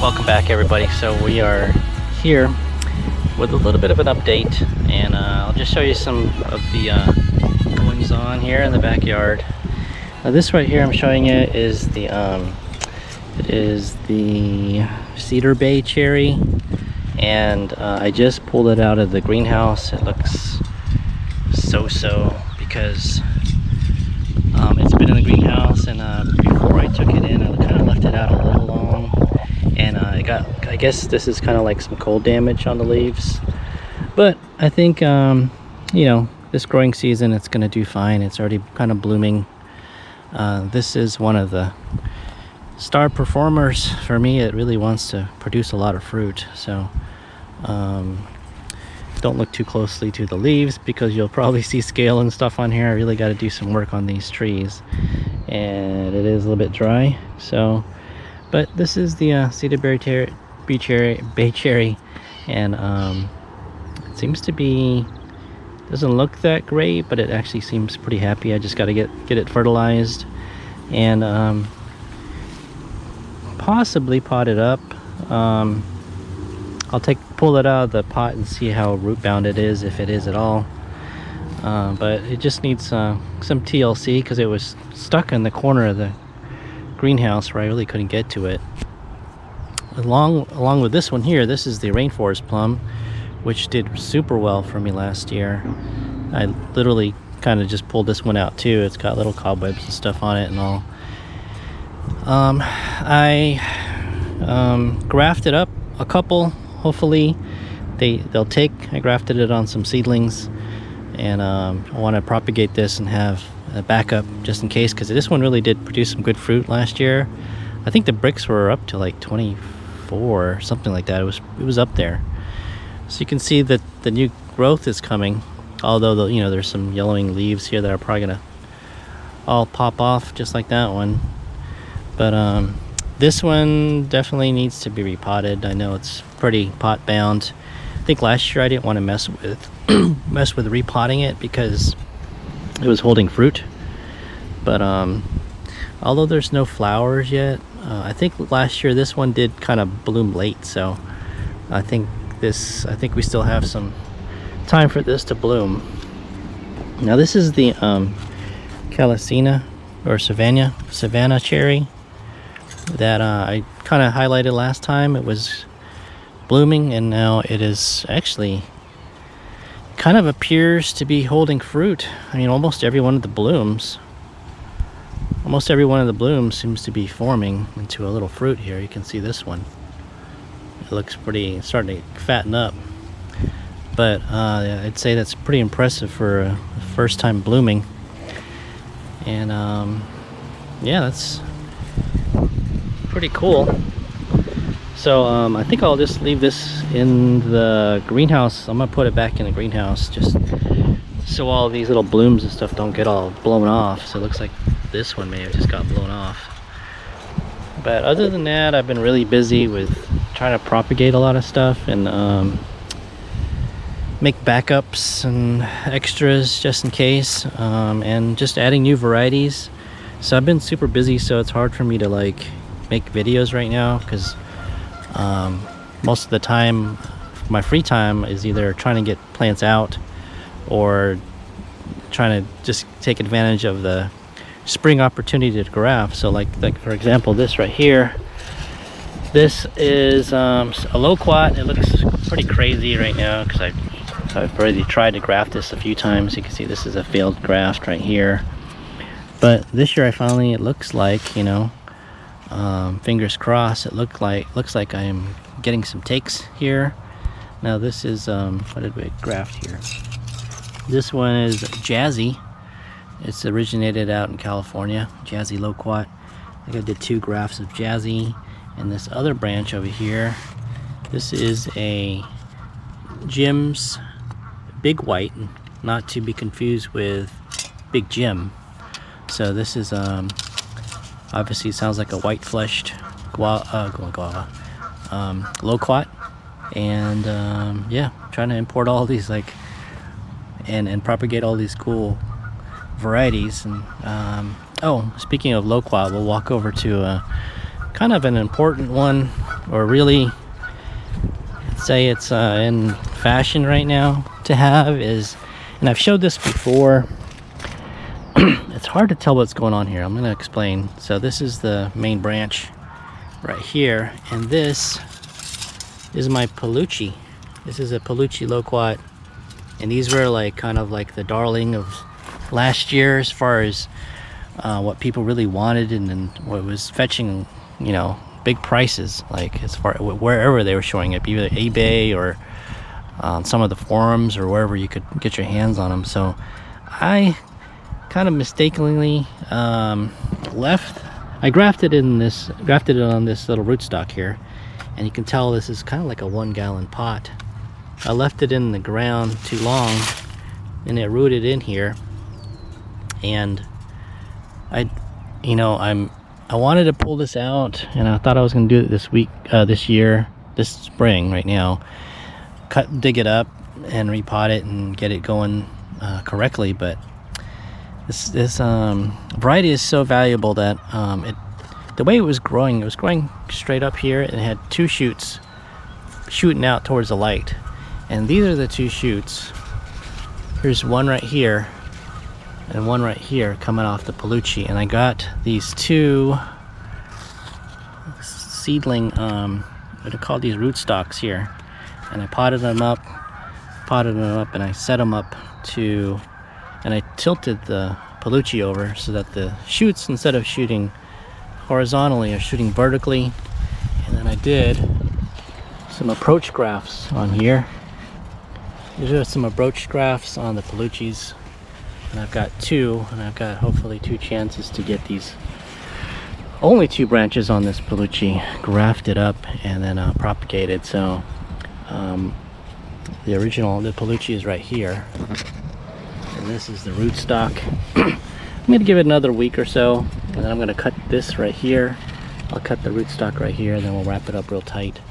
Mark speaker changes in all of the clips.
Speaker 1: Welcome back, everybody. So we are here with a little bit of an update, and I'll just show you some of the goings on here in the backyard. Now this right here I'm showing you is the Cedar Bay cherry, and I just pulled it out of the greenhouse. It looks so because it's been in the greenhouse, and before I took it in I kind of left it out a little long, and I guess this is kind of like some cold damage on the leaves, but I think you know, this growing season it's gonna do fine. It's already kind of blooming. This is one of the star performers for me. It really wants to produce a lot of fruit, so don't look too closely to the leaves because you'll probably see scale and stuff on here. I really got to do some work on these trees, and it is a little bit dry. So, but this is the Cedar Bay cherry, and it seems to be, doesn't look that great, but it actually seems pretty happy. I just got to get it fertilized and possibly pot it up. I'll pull it out of the pot and see how root bound it is, if it is at all. But it just needs some TLC because it was stuck in the corner of the greenhouse where I really couldn't get to it. Along with this one here, this is the Rainforest plum, which did super well for me last year. I literally kind of just pulled this one out too. It's got little cobwebs and stuff on it and all. I grafted up a couple. Hopefully they'll take. I grafted it on some seedlings, and I want to propagate this and have a backup just in case, because this one really did produce some good fruit last year. I think the bricks were up to like 24 or something like that. It was up there. So you can see that the new growth is coming, although you know, there's some yellowing leaves here that are probably gonna all pop off just like that one. But this one definitely needs to be repotted. I know it's pretty pot bound. I think last year I didn't want to mess with repotting it because it was holding fruit. But although there's no flowers yet, I think last year this one did kind of bloom late. So I think we still have some time for this to bloom. Now this is the Calycina or Savannah cherry that I kind of highlighted last time. It was blooming, and now it is actually kind of appears to be holding fruit. I mean, almost every one of the blooms seems to be forming into a little fruit here. You can see this one. It looks pretty, starting to fatten up. But I'd say that's pretty impressive for a first time blooming. And yeah, that's pretty cool. So I think I'll just leave this in the greenhouse. I'm gonna put it back in the greenhouse just so all these little blooms and stuff don't get all blown off. So it looks like this one may have just got blown off. But other than that, I've been really busy with trying to propagate a lot of stuff and make backups and extras just in case, and just adding new varieties. So I've been super busy, so it's hard for me to like make videos right now because most of the time my free time is either trying to get plants out or trying to just take advantage of the spring opportunity to graft. So like for example, this right here, this is a Loquat. It looks pretty crazy right now because I've already tried to graft this a few times. You can see this is a failed graft right here, but this year I finally, it looks like, you know, fingers crossed, it looks like I am getting some takes here. Now this is what did we graft here? This one is Jazzy. It's originated out in California. Jazzy Loquat. I think I did 2 grafts of Jazzy. And this other branch over here, this is a Jim's Big White, not to be confused with Big Jim. So this is obviously sounds like a white fleshed guava, Loquat. And yeah, trying to import all these like and propagate all these cool varieties. And oh, speaking of Loquat, we'll walk over to kind of an important one, or really say it's in fashion right now to have is, and I've showed this before, it's hard to tell what's going on here. I'm going to explain. So this is the main branch right here, and this is my Peluche. This is a Peluche Loquat, and these were like kind of like the darling of last year as far as what people really wanted, and what was fetching, you know, big prices, like as far wherever they were showing up, either eBay or some of the forums or wherever you could get your hands on them. So I kind of mistakenly I grafted it on this little rootstock here, and you can tell this is kind of like a 1 gallon pot. I left it in the ground too long, and it rooted in here, and I wanted to pull this out, and I thought I was going to do it this spring right now, dig it up and repot it and get it going correctly. But this variety is so valuable that the way it was growing straight up here, and it had 2 shoots shooting out towards the light, and these are the 2 shoots. Here's one right here and one right here coming off the Peluche, and I got these 2 seedling what do you call these, rootstocks here, and I potted them up, and I set them up to, and I tilted the Peluche over so that the shoots, instead of shooting horizontally, are shooting vertically. And then I did some approach grafts on here. These are some approach grafts on the Peluches, and I've got 2, and I've got hopefully 2 chances to get these, only 2 branches on this Peluche grafted up and then propagated. So the Peluche is right here, and this is the rootstock. I'm going to give it another week or so, and then I'm going to cut this right here. I'll cut the rootstock right here, and then we'll wrap it up real tight.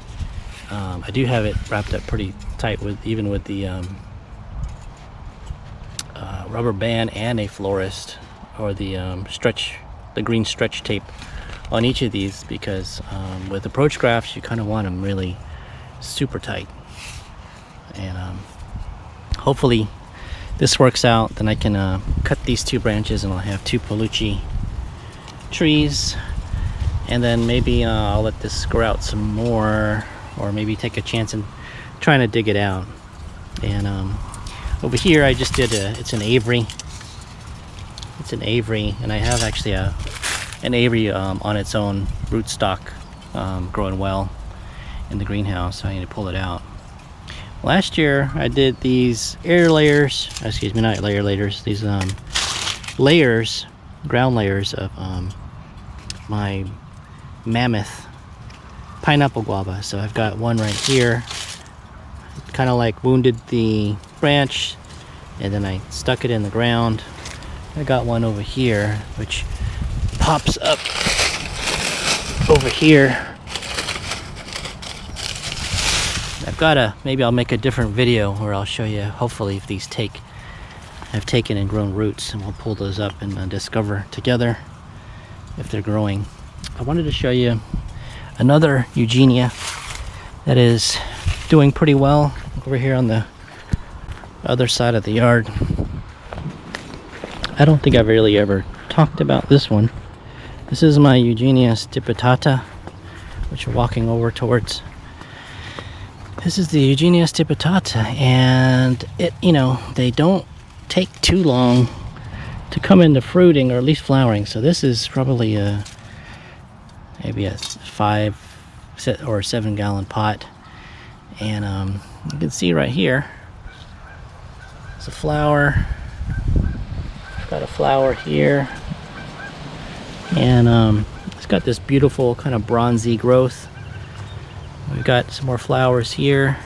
Speaker 1: I do have it wrapped up pretty tight, even with the rubber band and a florist, or the green stretch tape on each of these, because with approach grafts you kind of want them really super tight. And hopefully this works out, then I can cut these 2 branches, and I'll have 2 Peluche trees, and then maybe I'll let this grow out some more, or maybe take a chance in trying to dig it out. And over here I just did it's an Avery, and I have actually an Avery on its own rootstock growing well in the greenhouse, so I need to pull it out. Last year I did these air layers, excuse me, not layer layers, these layers, ground layers of my mammoth pineapple guava. So I've got one right here, kind of like wounded the branch, and then I stuck it in the ground. I got one over here which pops up over here. I've got maybe I'll make a different video where I'll show you hopefully if these have taken and grown roots, and we'll pull those up and discover together if they're growing. I wanted to show you another Eugenia that is doing pretty well over here on the other side of the yard. I don't think I've really ever talked about this one. This is my Eugenia stipitata, which we're walking over towards. This is the Eugenia stipitata, and they don't take too long to come into fruiting, or at least flowering. So this is probably maybe a 5 or 7 gallon pot, and you can see right here it's a flower. Got a flower here, and it's got this beautiful kind of bronzy growth. We've got some more flowers here,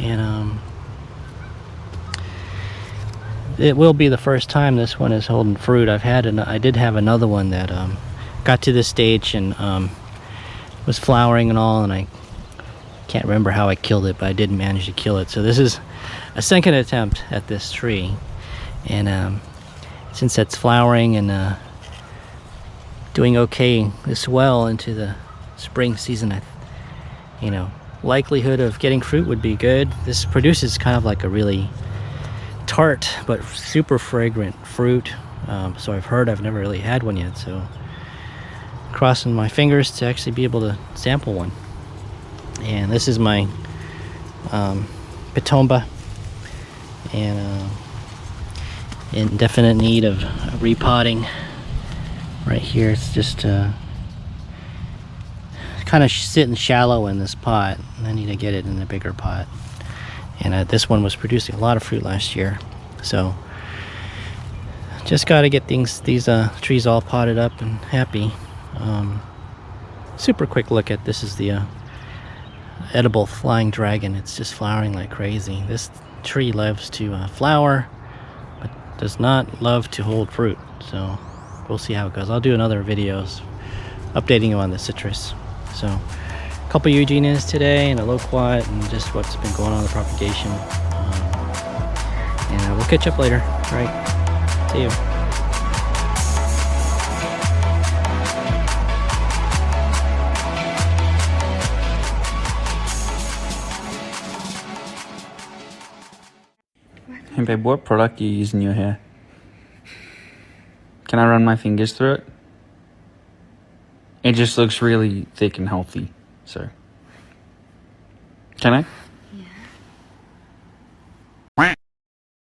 Speaker 1: and it will be the first time this one is holding fruit. I did have another one that got to this stage and was flowering and all, and I can't remember how I killed it, but I did manage to kill it. So this is a second attempt at this tree, and since it's flowering and doing okay this well into the spring season, you know, likelihood of getting fruit would be good. This produces kind of like a really tart but super fragrant fruit. So I've heard. I've never really had one yet, so crossing my fingers to actually be able to sample one. And this is my Pitomba, and in definite need of repotting. Right here, it's just kind of sitting shallow in this pot, and I need to get it in a bigger pot. And this one was producing a lot of fruit last year, so just got to get these trees all potted up and happy. Super quick look at this is the edible flying dragon. It's just flowering like crazy. This tree loves to flower, but does not love to hold fruit. So we'll see how it goes. I'll do another videos updating you on the citrus. So a couple Eugenias today and a Loquat, and just what's been going on with the propagation. And we'll catch up later. All right, see you.
Speaker 2: Hey babe, what product do you use in your hair? Can I run my fingers through it? It just looks really thick and healthy, so. Can I?